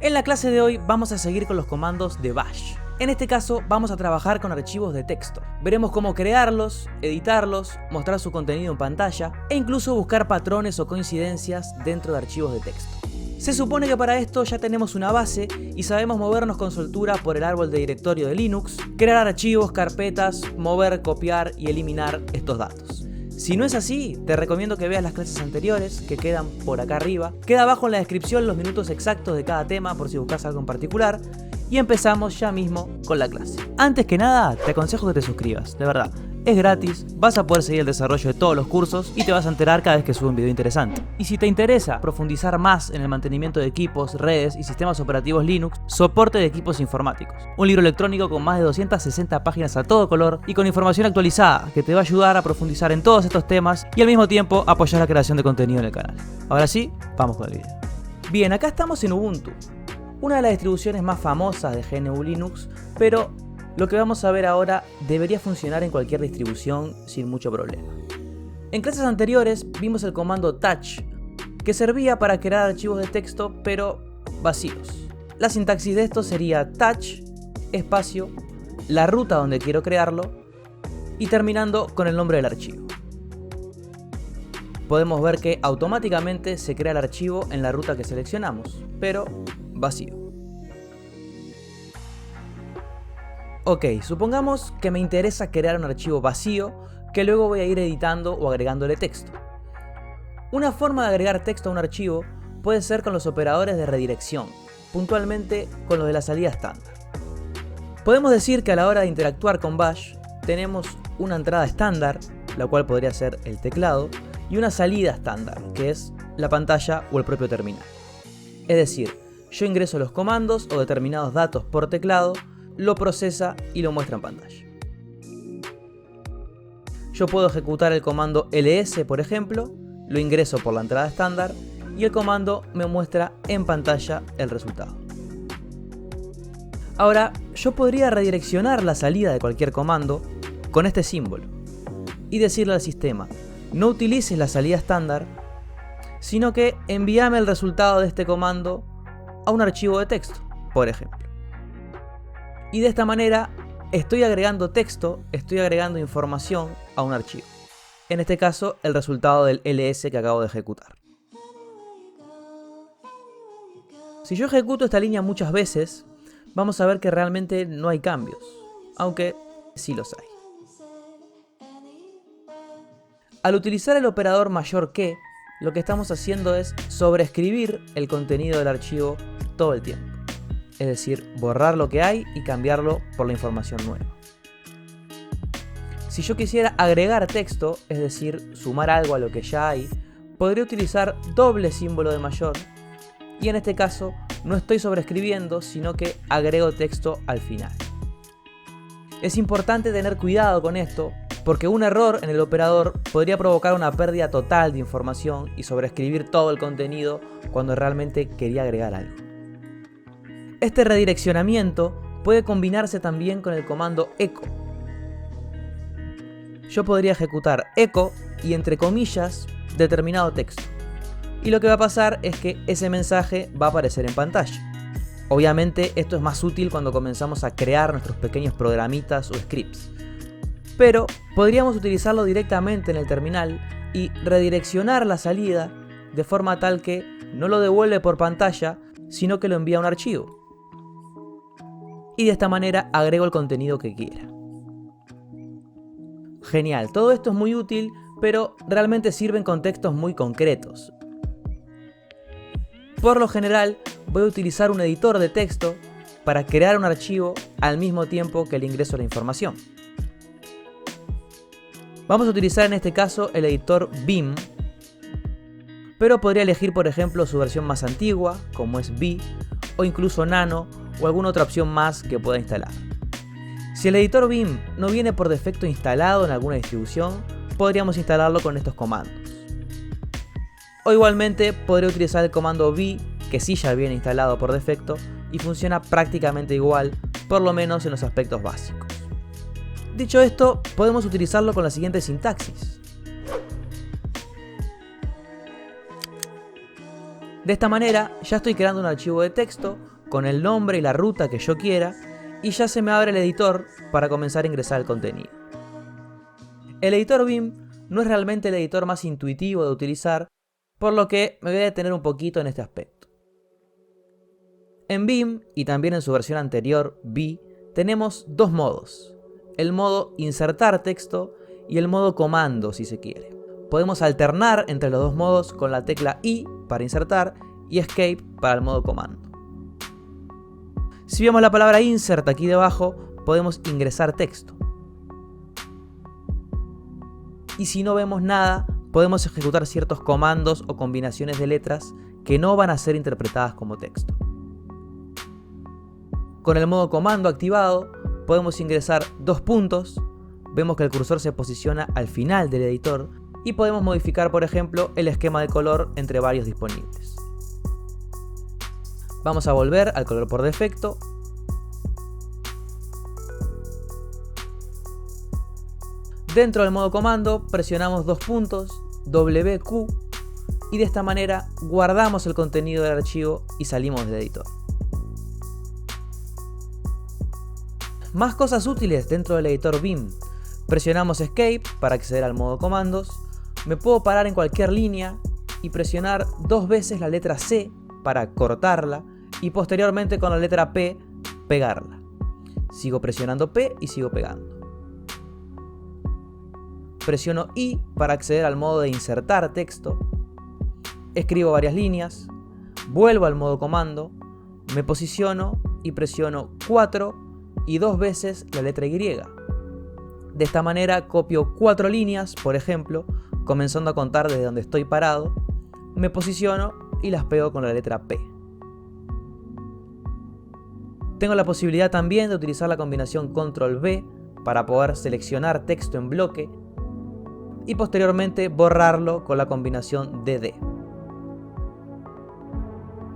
En la clase de hoy vamos a seguir con los comandos de Bash. En este caso vamos a trabajar con archivos de texto. Veremos cómo crearlos, editarlos, mostrar su contenido en pantalla e incluso buscar patrones o coincidencias dentro de archivos de texto. Se supone que para esto ya tenemos una base y sabemos movernos con soltura por el árbol de directorio de Linux, crear archivos, carpetas, mover, copiar y eliminar estos datos. Si no es así, te recomiendo que veas las clases anteriores que quedan por acá arriba. Queda abajo en la descripción los minutos exactos de cada tema por si buscas algo en particular. Y empezamos ya mismo con la clase. Antes que nada, te aconsejo que te suscribas, de verdad. Es gratis, vas a poder seguir el desarrollo de todos los cursos y te vas a enterar cada vez que subo un video interesante. Y si te interesa profundizar más en el mantenimiento de equipos, redes y sistemas operativos Linux, soporte de equipos informáticos. Un libro electrónico con más de 260 páginas a todo color y con información actualizada que te va a ayudar a profundizar en todos estos temas y al mismo tiempo apoyar la creación de contenido en el canal. Ahora sí, vamos con el video. Bien, acá estamos en Ubuntu, una de las distribuciones más famosas de GNU Linux, pero lo que vamos a ver ahora debería funcionar en cualquier distribución sin mucho problema. En clases anteriores vimos el comando touch, que servía para crear archivos de texto pero vacíos. La sintaxis de esto sería touch, espacio, la ruta donde quiero crearlo y terminando con el nombre del archivo. Podemos ver que automáticamente se crea el archivo en la ruta que seleccionamos, pero vacío. Ok, supongamos que me interesa crear un archivo vacío que luego voy a ir editando o agregándole texto. Una forma de agregar texto a un archivo puede ser con los operadores de redirección, puntualmente con los de la salida estándar. Podemos decir que a la hora de interactuar con Bash tenemos una entrada estándar, la cual podría ser el teclado, y una salida estándar, que es la pantalla o el propio terminal. Es decir, yo ingreso los comandos o determinados datos por teclado, lo procesa y lo muestra en pantalla. Yo puedo ejecutar el comando ls, por ejemplo, lo ingreso por la entrada estándar y el comando me muestra en pantalla el resultado. Ahora, yo podría redireccionar la salida de cualquier comando con este símbolo y decirle al sistema: no utilices la salida estándar, sino que envíame el resultado de este comando a un archivo de texto, por ejemplo. Y de esta manera estoy agregando texto, estoy agregando información a un archivo. En este caso, el resultado del ls que acabo de ejecutar. Si yo ejecuto esta línea muchas veces, vamos a ver que realmente no hay cambios, aunque sí los hay. Al utilizar el operador mayor que, lo que estamos haciendo es sobreescribir el contenido del archivo todo el tiempo. Es decir, borrar lo que hay y cambiarlo por la información nueva. Si yo quisiera agregar texto, es decir, sumar algo a lo que ya hay, podría utilizar doble símbolo de mayor y en este caso no estoy sobreescribiendo, sino que agrego texto al final. Es importante tener cuidado con esto porque un error en el operador podría provocar una pérdida total de información y sobreescribir todo el contenido cuando realmente quería agregar algo. Este redireccionamiento puede combinarse también con el comando echo. Yo podría ejecutar echo y entre comillas determinado texto. Y lo que va a pasar es que ese mensaje va a aparecer en pantalla. Obviamente esto es más útil cuando comenzamos a crear nuestros pequeños programitas o scripts. Pero podríamos utilizarlo directamente en el terminal y redireccionar la salida de forma tal que no lo devuelve por pantalla, sino que lo envía a un archivo. Y de esta manera agrego el contenido que quiera. Genial, todo esto es muy útil, pero realmente sirve en contextos muy concretos. Por lo general, voy a utilizar un editor de texto para crear un archivo al mismo tiempo que le ingreso la información. Vamos a utilizar en este caso el editor Vim, pero podría elegir por ejemplo su versión más antigua, como es V, o incluso Nano, o alguna otra opción más que pueda instalar. Si el editor Vim no viene por defecto instalado en alguna distribución, podríamos instalarlo con estos comandos. O igualmente podría utilizar el comando V, que sí ya viene instalado por defecto y funciona prácticamente igual, por lo menos en los aspectos básicos. Dicho esto, podemos utilizarlo con la siguiente sintaxis. De esta manera ya estoy creando un archivo de texto con el nombre y la ruta que yo quiera y ya se me abre el editor para comenzar a ingresar el contenido. El editor Vim no es realmente el editor más intuitivo de utilizar, por lo que me voy a detener un poquito en este aspecto. En Vim, y también en su versión anterior, V, tenemos dos modos: el modo insertar texto y el modo comando si se quiere. Podemos alternar entre los dos modos con la tecla I para insertar y Escape para el modo comando. Si vemos la palabra insert aquí debajo, podemos ingresar texto. Y si no vemos nada, podemos ejecutar ciertos comandos o combinaciones de letras que no van a ser interpretadas como texto. Con el modo comando activado, podemos ingresar dos puntos, vemos que el cursor se posiciona al final del editor y podemos modificar, por ejemplo, el esquema de color entre varios disponibles. Vamos a volver al color por defecto. Dentro del modo comando presionamos dos puntos, WQ, y de esta manera guardamos el contenido del archivo y salimos del editor. Más cosas útiles dentro del editor Vim. Presionamos Escape para acceder al modo comandos. Me puedo parar en cualquier línea y presionar dos veces la letra C para cortarla y posteriormente con la letra P pegarla. Sigo presionando P y sigo pegando. Presiono I para acceder al modo de insertar texto. Escribo varias líneas. Vuelvo al modo comando. Me posiciono y presiono 4 y dos veces la letra Y. De esta manera copio 4 líneas, por ejemplo, comenzando a contar desde donde estoy parado. Me posiciono y las pego con la letra P. Tengo la posibilidad también de utilizar la combinación Control-V para poder seleccionar texto en bloque y posteriormente borrarlo con la combinación DD.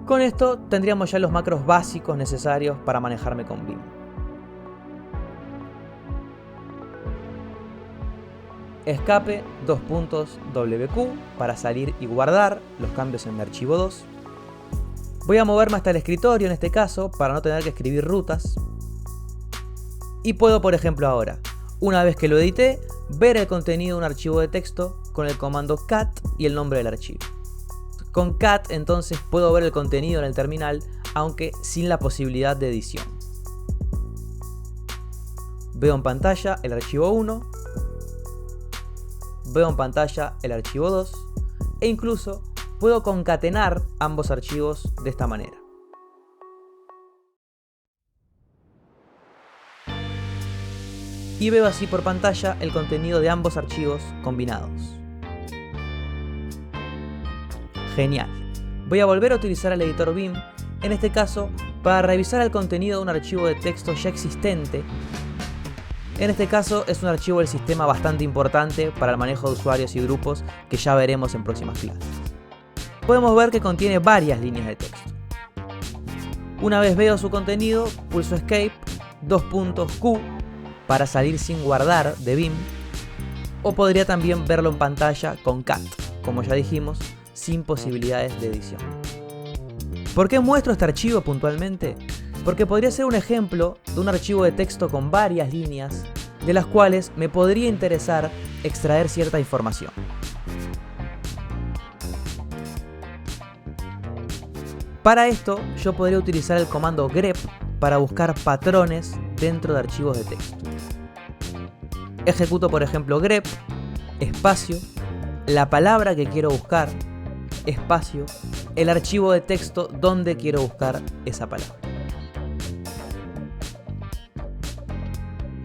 Con esto tendríamos ya los macros básicos necesarios para manejarme con Vim. Escape, WQ para salir y guardar los cambios en mi archivo 2. Voy a moverme hasta el escritorio en este caso para no tener que escribir rutas. Y puedo, por ejemplo, ahora, una vez que lo edité, ver el contenido de un archivo de texto con el comando cat y el nombre del archivo. Con cat entonces puedo ver el contenido en el terminal, aunque sin la posibilidad de edición. Veo en pantalla el archivo 1, veo en pantalla el archivo 2 e incluso puedo concatenar ambos archivos de esta manera. Y veo así por pantalla el contenido de ambos archivos combinados. Genial. Voy a volver a utilizar el editor Vim, en este caso para revisar el contenido de un archivo de texto ya existente. En este caso es un archivo del sistema bastante importante para el manejo de usuarios y grupos que ya veremos en próximas clases. Podemos ver que contiene varias líneas de texto. Una vez veo su contenido, pulso Escape, Q para salir sin guardar de Vim, o podría también verlo en pantalla con Cat, como ya dijimos, sin posibilidades de edición. ¿Por qué muestro este archivo puntualmente? Porque podría ser un ejemplo de un archivo de texto con varias líneas, de las cuales me podría interesar extraer cierta información. Para esto, yo podría utilizar el comando grep para buscar patrones dentro de archivos de texto. Ejecuto, por ejemplo, grep, espacio, la palabra que quiero buscar, espacio, el archivo de texto donde quiero buscar esa palabra.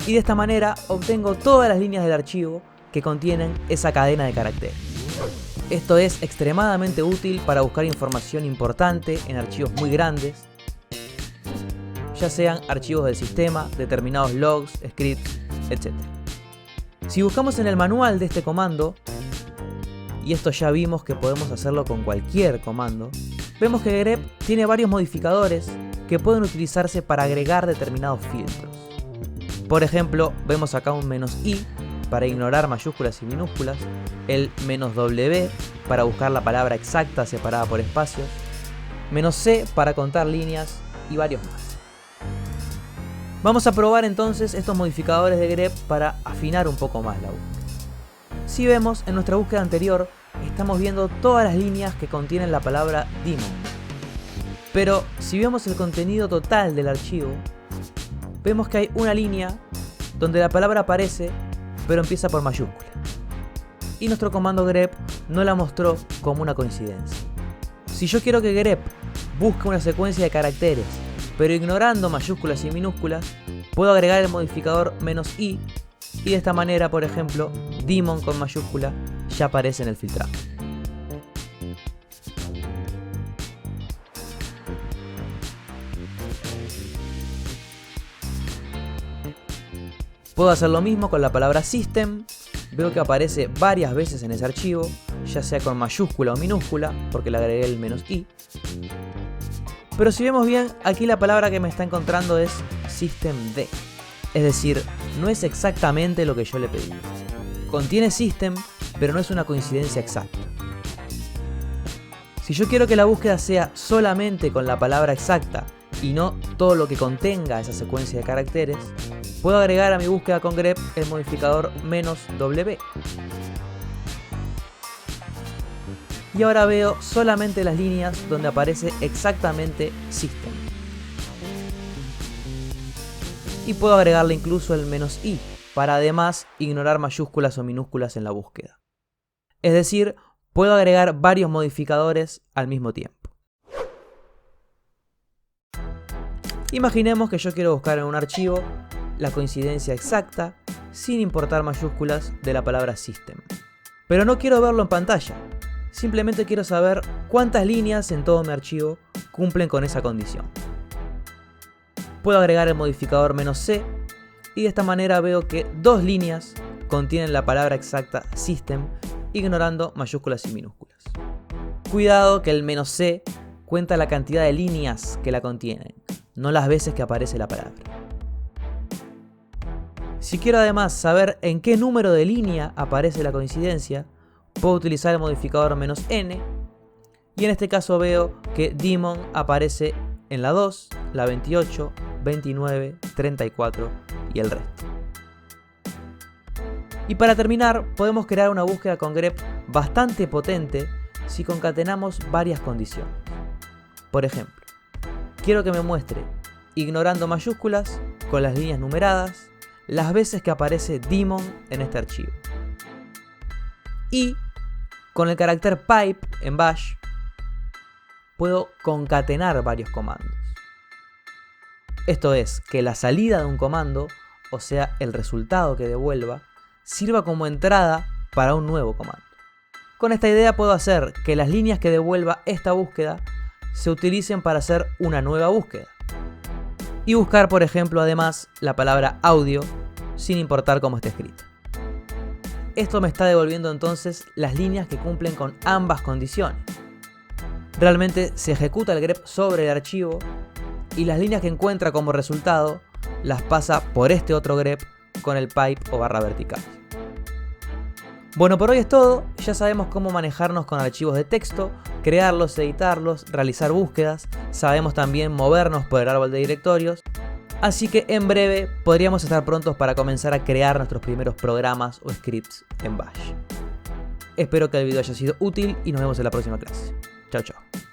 Y de esta manera obtengo todas las líneas del archivo que contienen esa cadena de caracteres. Esto es extremadamente útil para buscar información importante en archivos muy grandes, ya sean archivos del sistema, determinados logs, scripts, etc. Si buscamos en el manual de este comando, y esto ya vimos que podemos hacerlo con cualquier comando, vemos que grep tiene varios modificadores que pueden utilizarse para agregar determinados filtros. Por ejemplo, vemos acá un "-i" para ignorar mayúsculas y minúsculas, el "-w" para buscar la palabra exacta separada por espacios, "-c para contar líneas y varios más. Vamos a probar entonces estos modificadores de grep para afinar un poco más la búsqueda. Si vemos, en nuestra búsqueda anterior estamos viendo todas las líneas que contienen la palabra daemon. Pero si vemos el contenido total del archivo, vemos que hay una línea donde la palabra aparece pero empieza por mayúscula. Y nuestro comando grep no la mostró como una coincidencia. Si yo quiero que grep busque una secuencia de caracteres pero ignorando mayúsculas y minúsculas, puedo agregar el modificador "-i y de esta manera, por ejemplo, daemon con mayúscula ya aparece en el filtrado. Puedo hacer lo mismo con la palabra system. Veo que aparece varias veces en ese archivo, ya sea con mayúscula o minúscula, porque le agregué el "-i. Pero si vemos bien, aquí la palabra que me está encontrando es systemd. Es decir, no es exactamente lo que yo le pedí. Contiene system, pero no es una coincidencia exacta. Si yo quiero que la búsqueda sea solamente con la palabra exacta y no todo lo que contenga esa secuencia de caracteres, puedo agregar a mi búsqueda con grep el modificador "-w. Y ahora veo solamente las líneas donde aparece exactamente system. Y puedo agregarle incluso el "-i para además ignorar mayúsculas o minúsculas en la búsqueda. Es decir, puedo agregar varios modificadores al mismo tiempo. Imaginemos que yo quiero buscar en un archivo la coincidencia exacta, sin importar mayúsculas, de la palabra system. Pero no quiero verlo en pantalla, simplemente quiero saber cuántas líneas en todo mi archivo cumplen con esa condición. Puedo agregar el modificador "-c y de esta manera veo que 2 líneas contienen la palabra exacta system, ignorando mayúsculas y minúsculas. Cuidado que el "-c cuenta la cantidad de líneas que la contienen, no las veces que aparece la palabra. Si quiero además saber en qué número de línea aparece la coincidencia, puedo utilizar el modificador "-n y en este caso veo que daemon aparece en la 2, la 28, 29, 34 y el resto. Y para terminar, podemos crear una búsqueda con grep bastante potente si concatenamos varias condiciones. Por ejemplo, quiero que me muestre, ignorando mayúsculas, con las líneas numeradas, las veces que aparece daemon en este archivo. Y con el carácter pipe en bash, puedo concatenar varios comandos. Esto es, que la salida de un comando, o sea, el resultado que devuelva, sirva como entrada para un nuevo comando. Con esta idea puedo hacer que las líneas que devuelva esta búsqueda se utilicen para hacer una nueva búsqueda. Y buscar, por ejemplo, además, la palabra audio, sin importar cómo esté escrita. Esto me está devolviendo entonces las líneas que cumplen con ambas condiciones. Realmente se ejecuta el grep sobre el archivo y las líneas que encuentra como resultado las pasa por este otro grep con el pipe o barra vertical. Bueno, por hoy es todo. Ya sabemos cómo manejarnos con archivos de texto, crearlos, editarlos, realizar búsquedas. Sabemos también movernos por el árbol de directorios. Así que en breve podríamos estar prontos para comenzar a crear nuestros primeros programas o scripts en bash. Espero que el video haya sido útil y nos vemos en la próxima clase. Chao, chao.